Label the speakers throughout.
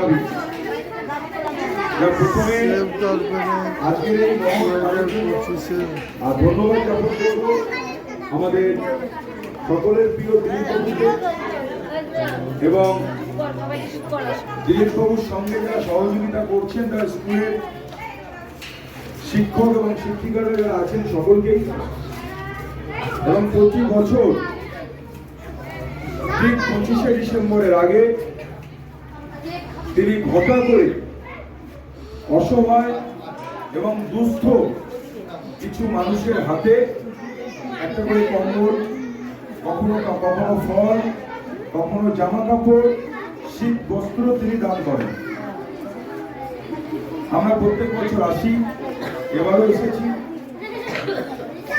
Speaker 1: দাবি। প্রথমে আজকের এই ধন্যবাদ জ্ঞাপন করব আমাদের সকলের প্রিয় দিলীপবাবুকে এবং দিলীপবাবুর সঙ্গে যারা সহযোগিতা করছেন তারা স্কুলের শিক্ষক এবং শিক্ষিকারা যারা আছেন সকলকেই। এবং প্রতি বছর ঠিক 25শে ডিসেম্বরের আগে তিনি ঘটা করে অসহায় এবং দুস্থ কিছু মানুষের হাতে একটা করে কম্বল, কখনো কখনো ফল, কখনো জামা কাপড়, শীত বস্ত্র তিনি দান করেন। আমরা প্রত্যেক বছর আসি, এবারও এসেছি।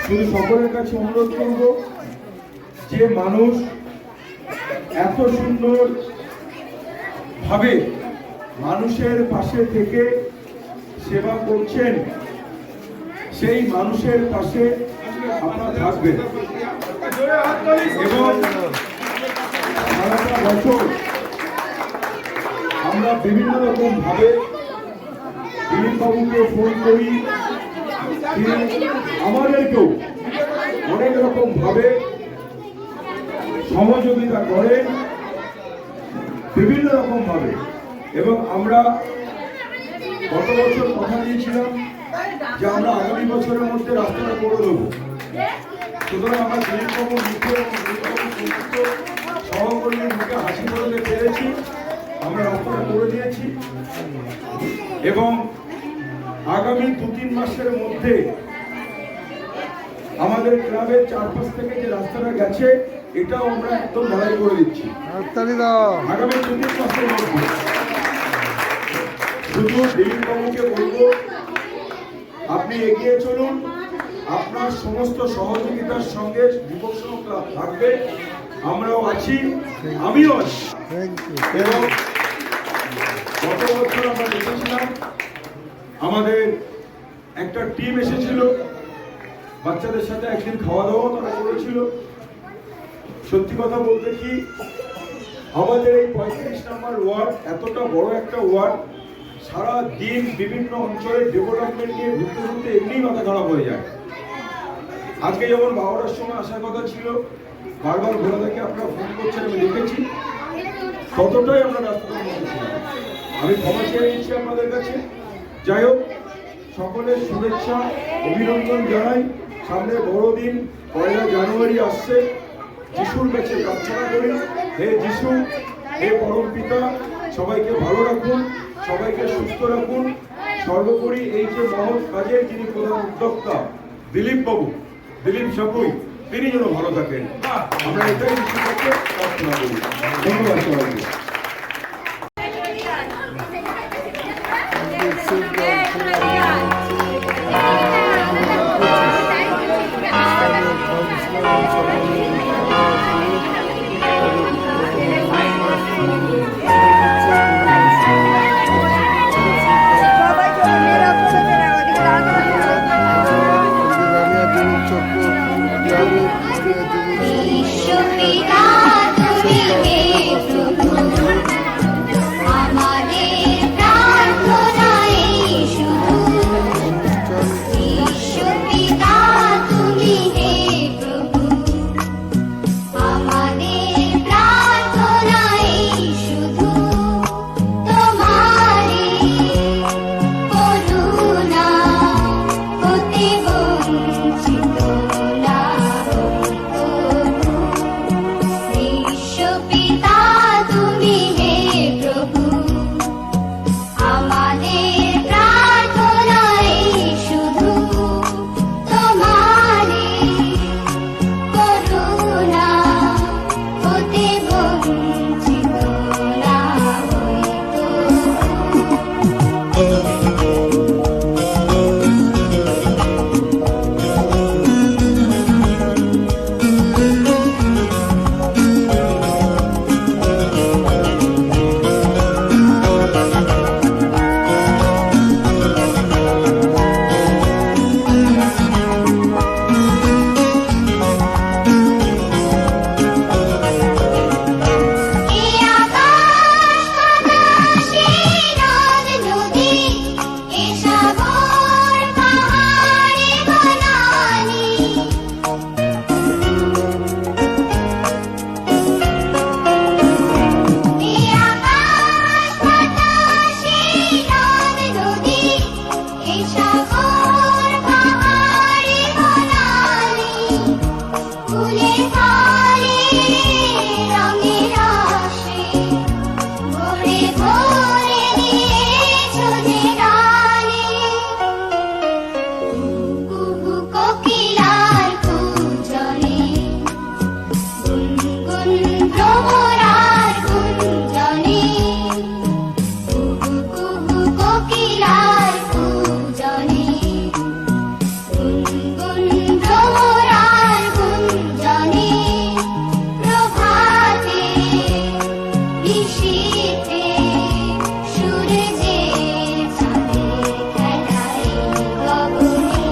Speaker 1: শুধু সকলের কাছে অনুরোধ করব, যে মানুষ এত সুন্দর ভাবে মানুষের পাশে থেকে সেবা করছেন, সেই মানুষের পাশে আপনারা থাকবেন এবং সারাটা বছর আমরা বিভিন্ন রকম ভাবে দিলীপবাবুকে ফোন করি, তিনি আমাদেরকেও অনেক রকম ভাবে সহযোগিতা করেন বিভিন্ন রকম ভাবে। এবং আমরা গত বছর কথা দিয়েছিলাম যে আমরা আগামী বছরের মধ্যে রাস্তাটা করে দেবো। সুতরাং আমরা দিলীপবাবুর মুখে এবং দিলীপবাবুর সমস্ত সহকর্মীর মুখে হাসি করতে পেরেছি, আমরা রাস্তাটা করে দিয়েছি এবং আগামী 2-3 মাসের মধ্যে আমাদের ক্লাবের চারপাশ থেকে যে রাস্তাটা গেছে এটাও আমরা একদম ঢালাই করে দিচ্ছি আগামী 2-3 মাসের মধ্যে। শুধু দিলীপবাবুকে বলবো, আপনি এগিয়ে চলুন, আপনার সমস্ত সহযোগিতার সঙ্গে যুবক সংঘ ক্লাব থাকবে, আমরাও আছি, আমিও আছি। এবং গত বছর আমরা দেখেছিলাম আমাদের একটা টিম এসেছিল, বাচ্চাদের সাথে একদিন খাওয়া দাওয়া তারা করেছিল। সত্যি কথা বলতে কি, আমাদের এই 35 নম্বর ওয়ার্ড এতটা বড় একটা ওয়ার্ড, সারা দিন বিভিন্ন অঞ্চলের ডেভেলপমেন্ট নিয়ে ঘুরতে ঘুরতে এমনি মাথা খারাপ হয়ে যায়। আজকে যেমন 12টার সময় আসার কথা ছিল, বারবার ভোলাদাকে আপনারা ফোন করছেন, আমি দেখেছি, ততটাই আমরা রাস্তার মধ্যে ছিলাম। আমি ক্ষমা চেয়ে নিচ্ছি আপনাদের কাছে। যাই হোক, সকলের শুভেচ্ছা অভিনন্দন জানাই। সামনে বড়দিন 1 জানুয়ারি আসছে, যিশুর কাছে প্রার্থনা করি, হে যিশু, হে পরম পিতা, সবাইকে ভালো রাখুন, সবাইকে সুস্থ রাখুন। সর্বোপরি এই যে মহৎ কাজের যিনি প্রধান উদ্যোক্তা দিলীপবাবু, দিলীপ সাপুই, তিনি যেন ভালো থাকেন, আমরা এটাই যিশুর কাছে প্রার্থনা করি। ধন্যবাদ সবাইকে।
Speaker 2: ফলে রঙে রসে ভরে ভরে দিয়েছো যে গানে কুহু কোকিলার কুঞ্জনে গুনগুন ভ্রমরার গুঞ্জনে কুহু কুহু কোকিলার কুঞ্জনে গুনগুন ভ্রমরার গুঞ্জনে প্রভাতে নিশীথে সূর্যের চাঁদের খেলায় গগনে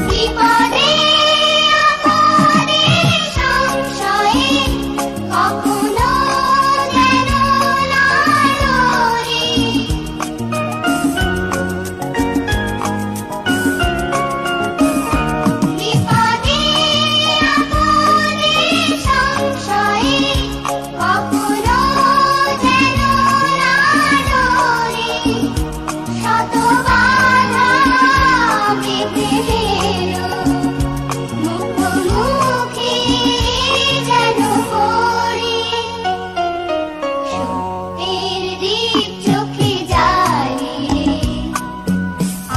Speaker 2: বিপদে আপদে সংশয়ে কখনো যেন না ডরি বিপদে আপদে সংশয়ে কখনো যেন না ডরি শত বাধা পেতে এলো মুখোমুখি যেন পড়ি সত্যের দীপ চোখে জ্বালিয়ে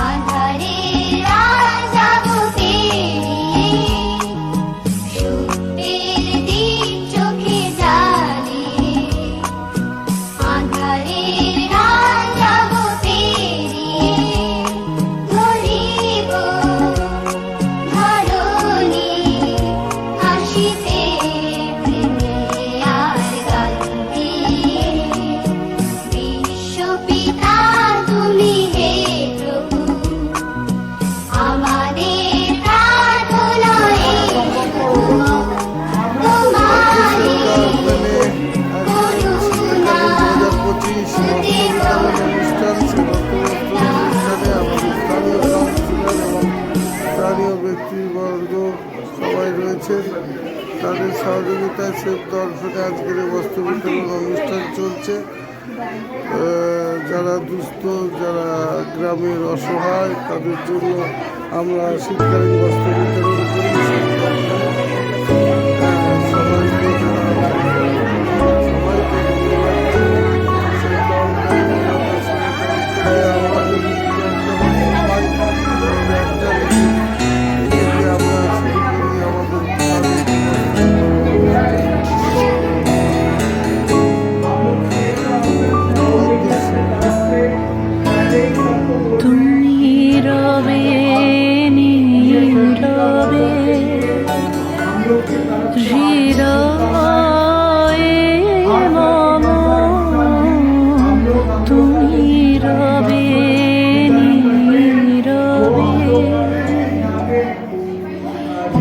Speaker 2: আঁধারের রাত যাবো পেরিয়ে সত্যের দীপ চোখে জ্বালিয়ে আঁধারের রাত যাবো পেরিয়ে ধরিব ধরণী হাসিতে প্রেমে আর গান দিয়ে বিশ্বপিতা তুমি হে প্রভু আমাদের প্রার্থনা তোমারে করুণা
Speaker 3: স্থানীয় ব্যক্তিবর্গ সবাই রয়েছেন, তাদের সহযোগিতায় সেফ দর্শনে আজকের এই বস্ত্র বিতরণ অনুষ্ঠান চলছে। যারা দুস্থ, যারা গ্রামের অসহায়, তাদের জন্য আমরা শীতকালীন বস্ত্র বিতরণ করি। সবাইকে
Speaker 4: তুমি রবে নীরবে হৃদয়ে মম তুমি রবে নীরবে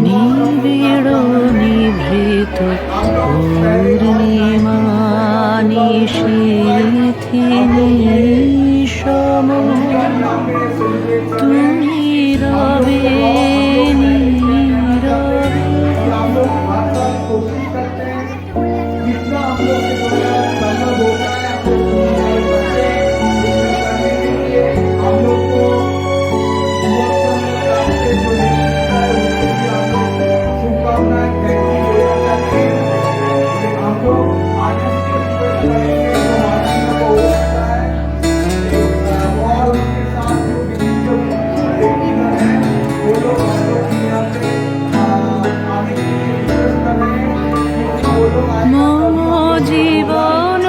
Speaker 4: নিবিড় নিভৃত পূর্ণিমা নিশীথিনী সম তুমি রবে নীরবে মম জীবন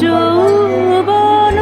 Speaker 4: যৌবন